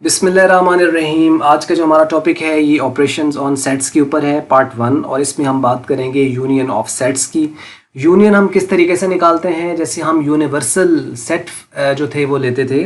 बिस्मिल्लाहिर्रहमानिर्रहीम। आज का जो हमारा टॉपिक है ये ऑपरेशंस ऑन सेट्स के ऊपर है, पार्ट 1। और इसमें हम बात करेंगे यूनियन ऑफ सेट्स की। यूनियन हम किस तरीके से निकालते हैं, जैसे हम यूनिवर्सल सेट जो थे वो लेते थे।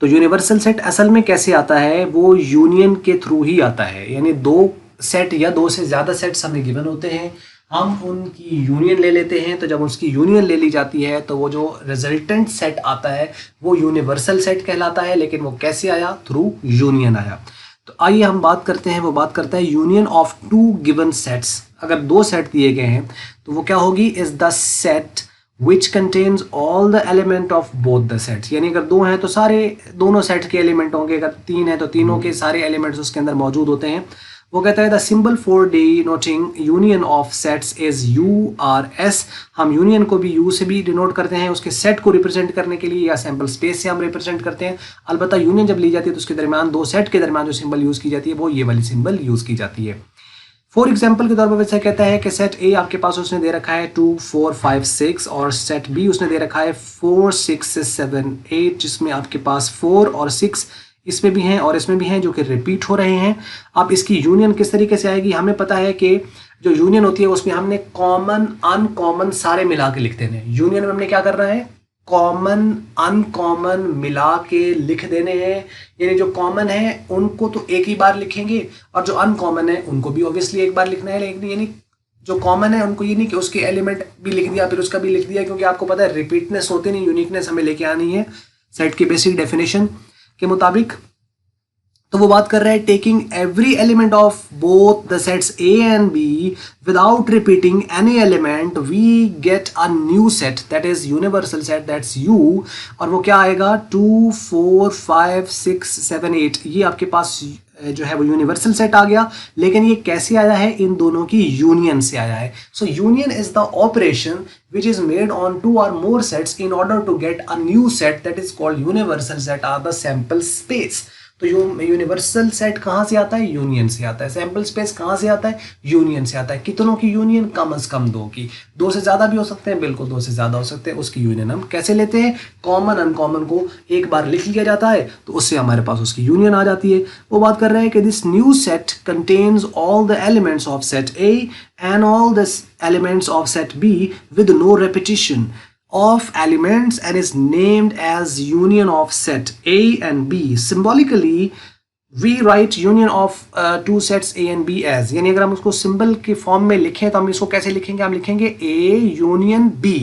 तो यूनिवर्सल सेट असल में कैसे आता है, वो यूनियन के थ्रू ही आता है। यानी दो सेट या दो से ज़्यादा सेट्स हमें गिवन होते हैं, हम उनकी यूनियन ले लेते हैं। तो जब उसकी यूनियन ले ली जाती है तो वो जो रिजल्टेंट सेट आता है वो यूनिवर्सल सेट कहलाता है। लेकिन वो कैसे आया, थ्रू यूनियन आया। तो आइए हम बात करते हैं, वो बात करता है union of two given sets. अगर दो सेट दिए गए हैं तो वो क्या होगी, is the set which contains all the element of both the sets. यानी अगर दो हैं तो सारे दोनों सेट के एलिमेंट होंगे, अगर तीन है तो तीनों के सारे एलिमेंट्स उसके अंदर मौजूद होते हैं। वो कहता है the symbol for denoting union of sets is URS। हम यूनियन को भी यू से भी डिनोट करते हैं उसके सेट को रिप्रेजेंट करने के लिए, या सैम्पल स्पेस से हम रिप्रेजेंट करते हैं। अलबत्ता यूनियन जब ली जाती है तो उसके दरमियान, दो सेट के दरमियान जो सिंबल यूज की जाती है वो ये वाली सिंबल यूज की जाती है। फॉर एग्जाम्पल के तौर पर वैसे कहता है कि सेट ए आपके पास उसने दे रखा है 2 4 5 6, और सेट बी उसने दे रखा है 4 6 7 8, जिसमें आपके पास 4 और 6 इसमें भी हैं और इसमें भी हैं जो कि रिपीट हो रहे हैं। अब इसकी यूनियन किस तरीके से आएगी, हमें पता है कि जो यूनियन होती है उसमें हमने कॉमन अनकॉमन सारे मिला के लिख देने हैं। यूनियन में हमने क्या करना है, कॉमन अनकॉमन मिला के लिख देने हैं। यानी जो कॉमन है उनको तो एक ही बार लिखेंगे, और जो अनकॉमन है उनको भी ऑब्वियसली एक बार लिखना है। लेकिन यानी जो कॉमन है उनको ये नहीं कि उसके एलिमेंट भी लिख दिया फिर उसका भी लिख दिया, क्योंकि आपको पता है रिपीटनेस होती नहीं, यूनिकनेस हमें लेके आनी है सेट की बेसिक डेफिनेशन के मुताबिक। तो वो बात कर रहा है taking every element of both the sets A and B without repeating any element we get a new set that is universal set, that's U. और वो क्या आएगा, 2 4 5 6 7 8। ये आपके पास जो है वो यूनिवर्सल सेट आ गया। लेकिन ये कैसे आया है, इन दोनों की यूनियन से आया है। सो union is the operation which is made on two or more sets in order to get a new set that is called universal set or the sample space। तो यूनिवर्सल सेट कहाँ से आता है, union से आता है। Sample space कहाँ से आता है, यूनियन से आता है। कितनों की यूनियन, कम से कम दो की। दो से ज़्यादा भी हो सकते हैं, बिल्कुल दो से ज़्यादा हो सकते हैं। उसकी यूनियन हम कैसे लेते हैं, कॉमन अनकॉमन को एक बार लिख लिया जाता है तो उससे हमारे पास उसकी यूनियन आ जाती है। वो बात कर रहे हैं कि this new set contains all the elements of set A and all the elements of set B with no repetition of elements and is named as union of set A and B. Symbolically we write union of two sets A and B as, यानी अगर हम उसको symbol के form में लिखें तो हम इसको कैसे लिखेंगे, हम लिखेंगे A union B,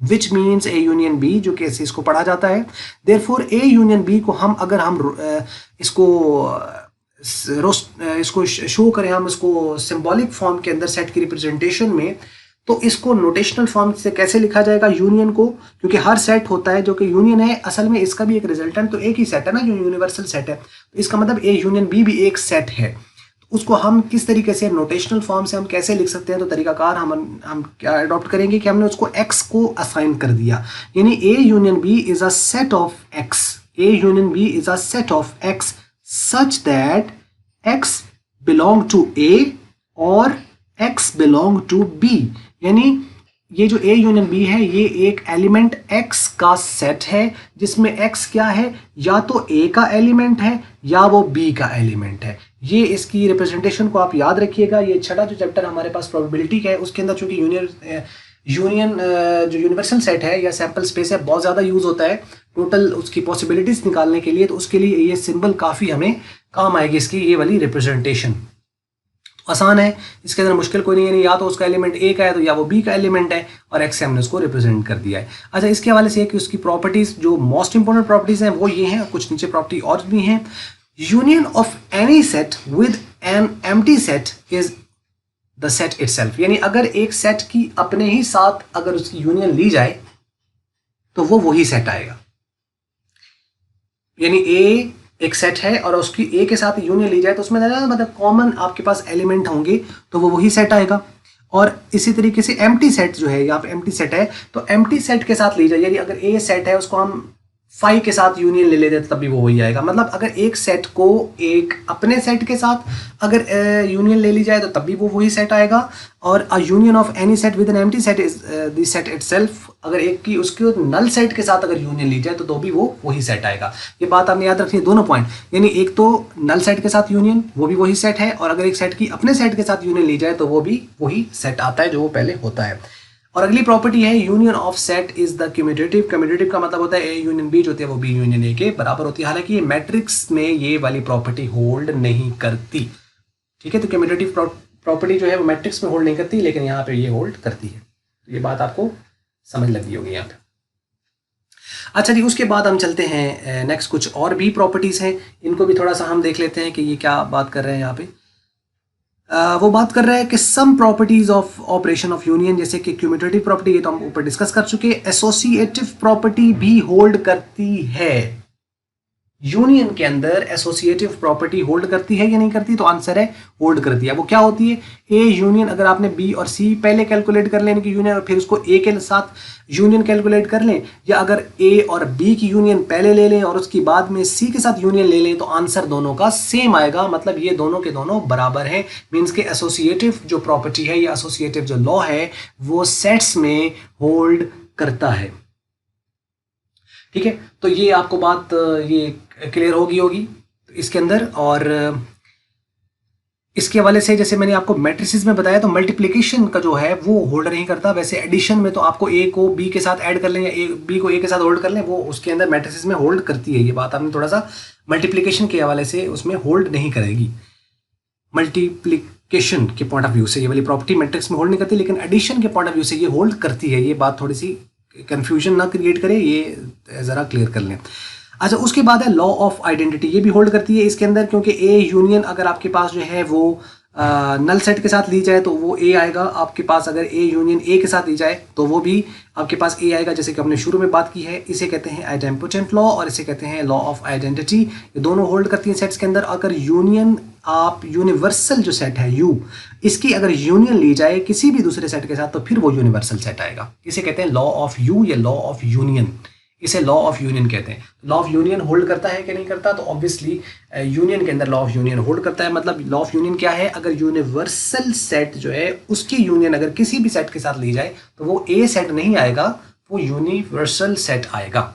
which means A union B, जो कैसे इसको पढ़ा जाता है। therefore A union B को हम अगर हम इसको शो करें, हम इसको सिंबॉलिक फॉर्म के अंदर सेट की रिप्रेजेंटेशन में, तो इसको नोटेशनल फॉर्म से कैसे लिखा जाएगा यूनियन को, क्योंकि हर सेट होता है जो कि यूनियन है। असल में इसका भी एक रिजल्टेंट तो एक ही सेट है ना, जो यूनिवर्सल सेट है। तो इसका मतलब ए यूनियन बी भी एक सेट है। तो उसको हम किस तरीके से नोटेशनल फॉर्म से हम कैसे लिख सकते हैं, तो तरीकाकार हम क्या अडॉप्ट करेंगे कि हमने उसको एक्स को असाइन कर दिया। यानी A union B is a set of x, A union B is a set of x such that x belong to A और x belong to B। यानी ये जो A यूनियन B है ये एक एलिमेंट X का set है, जिसमें X क्या है, या तो A का एलिमेंट है या वो B का एलिमेंट है। ये इसकी रिप्रेजेंटेशन को आप याद रखिएगा। ये छठा जो चैप्टर हमारे पास प्रोबेबिलिटी का है, उसके अंदर चूंकि यूनियन जो यूनिवर्सल सेट है या सैम्पल स्पेस है बहुत ज़्यादा यूज़ होता है टोटल उसकी पॉसिबिलिटीज़ निकालने के लिए। तो उसके लिए ये सिंबल काफ़ी हमें काम आएगी, इसकी ये वाली रिप्रेजेंटेशन। तो आसान है, इसके अंदर मुश्किल कोई नहीं है। या तो उसका एलिमेंट ए का है तो या वो बी का एलिमेंट है, और एक्स से हमने उसको रिप्रेजेंट कर दिया है। अच्छा, इसके हवाले से कि उसकी प्रॉपर्टीज़ जो मोस्ट इंपॉर्टेंट प्रॉपर्टीज़ हैं वो ये हैं, कुछ नीचे प्रॉपर्टी और भी हैं। Union of any set with an empty set is the set itself. यानी अगर एक सेट की अपने ही साथ अगर उसकी यूनियन ली जाए तो वो वही सेट आएगा। यानी ए एक सेट है और उसकी ए के साथ यूनियन ली जाए तो उसमें मतलब कॉमन आपके पास एलिमेंट होंगे तो वो वही सेट आएगा। और इसी तरीके से एम्प्टी सेट जो है, यहाँ पे एम्प्टी सेट है तो एम्प्टी सेट के साथ ली जाए। यानी अगर ए सेट है उसको हम फाई के साथ यूनियन ले लेते तब भी वो वही आएगा। मतलब अगर एक सेट को एक अपने सेट के साथ अगर यूनियन ले ली जाए तो तब भी वो वही सेट आएगा। और a union of any set with an empty set is the set itself, अगर एक की उसके नल सेट के साथ अगर यूनियन ली जाए तो भी वो वही सेट आएगा। ये बात आपने याद रखनी है, दोनों पॉइंट, यानी एक तो नल सेट के साथ यूनियन वो भी वही सेट है, और अगर एक सेट की अपने सेट के साथ यूनियन ली जाए तो वो भी वही सेट आता है जो वो पहले होता है। और अगली प्रॉपर्टी है union of set is the commutative. Commutative का मतलब होता है ए यूनियन बी जो होती है वो बी यूनियन ए के बराबर होती है। हालांकि ये मैट्रिक्स में ये वाली प्रॉपर्टी होल्ड नहीं करती, ठीक है। तो कम्यूटेटिव प्रॉपर्टी जो है वो मैट्रिक्स में होल्ड नहीं करती, लेकिन यहाँ पे ये होल्ड करती है। ये बात आपको समझ लगी होगी यहाँ पे। अच्छा जी, उसके बाद हम चलते हैं नेक्स्ट, कुछ और भी प्रॉपर्टीज हैं, इनको भी थोड़ा सा हम देख लेते हैं कि ये क्या बात कर रहे हैं यहाँ पे। वो बात कर रहा है कि some properties of operation of union, जैसे कि क्यूमुलेटिव प्रॉपर्टी, ये तो हम ऊपर डिस्कस कर चुके। एसोसिएटिव प्रॉपर्टी भी होल्ड करती है यूनियन के अंदर। एसोसिएटिव प्रॉपर्टी होल्ड करती है या नहीं करती, तो आंसर है होल्ड करती है। वो क्या होती है, ए यूनियन, अगर आपने बी और सी पहले कैलकुलेट कर लेने की यूनियन और फिर उसको ए के साथ यूनियन कैलकुलेट कर लें, या अगर ए और बी की यूनियन पहले ले लें और उसके बाद में सी के साथ यूनियन ले लें, तो आंसर दोनों का सेम आएगा। मतलब ये दोनों के दोनों बराबर है। मीन्स के एसोसिएटिव जो प्रॉपर्टी है या एसोसिएटिव जो लॉ है वो सेट्स में होल्ड करता है, ठीक है। तो ये आपको बात ये क्लियर होगी इसके अंदर। और इसके हवाले से जैसे मैंने आपको मैट्रिसेस में बताया, तो मल्टीप्लिकेशन का जो है वो होल्ड नहीं करता। वैसे एडिशन में तो आपको ए को बी के साथ ऐड कर लें या बी को ए के साथ होल्ड कर लें, वो उसके अंदर मैट्रिसेस में होल्ड करती है। ये बात आपने थोड़ा सा मल्टीप्लिकेशन के हवाले से उसमें होल्ड नहीं करेगी। मल्टीप्लिकेशन के पॉइंट ऑफ व्यू से ये वाली प्रॉपर्टी मैट्रिक्स में होल्ड नहीं करती, लेकिन एडिशन के पॉइंट ऑफ व्यू से ये होल्ड करती है। ये बात थोड़ी सी कंफ्यूजन ना क्रिएट करे, ये जरा क्लियर कर लें। अच्छा, उसके बाद है लॉ ऑफ आइडेंटिटी, ये भी होल्ड करती है इसके अंदर, क्योंकि ए यूनियन अगर आपके पास जो है वो नल सेट के साथ ली जाए तो वो ए आएगा। आपके पास अगर ए यूनियन ए के साथ ली जाए तो वो भी आपके पास ए आएगा, जैसे कि हमने शुरू में बात की है। इसे कहते हैं आइडेम्पोटेंट लॉ और इसे कहते हैं लॉ ऑफ आइडेंटिटी। ये दोनों होल्ड करती हैं सेट्स के अंदर। अगर यूनियन, आप यूनिवर्सल जो सेट है यू, इसकी अगर यूनियन ली जाए किसी भी दूसरे सेट के साथ तो फिर वो यूनिवर्सल सेट आएगा। इसे कहते हैं लॉ ऑफ यू या लॉ ऑफ यूनियन। इसे लॉ ऑफ यूनियन कहते हैं। लॉ ऑफ यूनियन होल्ड करता है कि नहीं करता, तो ऑब्वियसली यूनियन के अंदर लॉ ऑफ यूनियन होल्ड करता है। मतलब लॉ ऑफ यूनियन क्या है, अगर यूनिवर्सल सेट जो है उसकी यूनियन अगर किसी भी सेट के साथ ली जाए तो वो ए सेट नहीं आएगा, वो यूनिवर्सल सेट आएगा,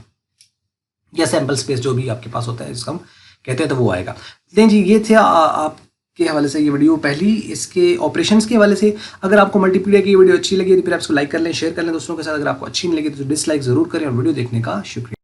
या सैंपल स्पेस जो भी आपके पास होता है जिसको हम कहते हैं, तो वो आएगा। देन जी, ये थे आपके हवाले से ये वीडियो पहली इसके ऑपरेशंस के हवाले से। अगर आपको मल्टीप्लाई की वीडियो अच्छी लगी तो फिर आप इसको लाइक कर लें, शेयर कर लें दोस्तों के साथ। अगर आपको अच्छी नहीं लगी तो डिसलाइक जरूर करें, और वीडियो देखने का शुक्रिया।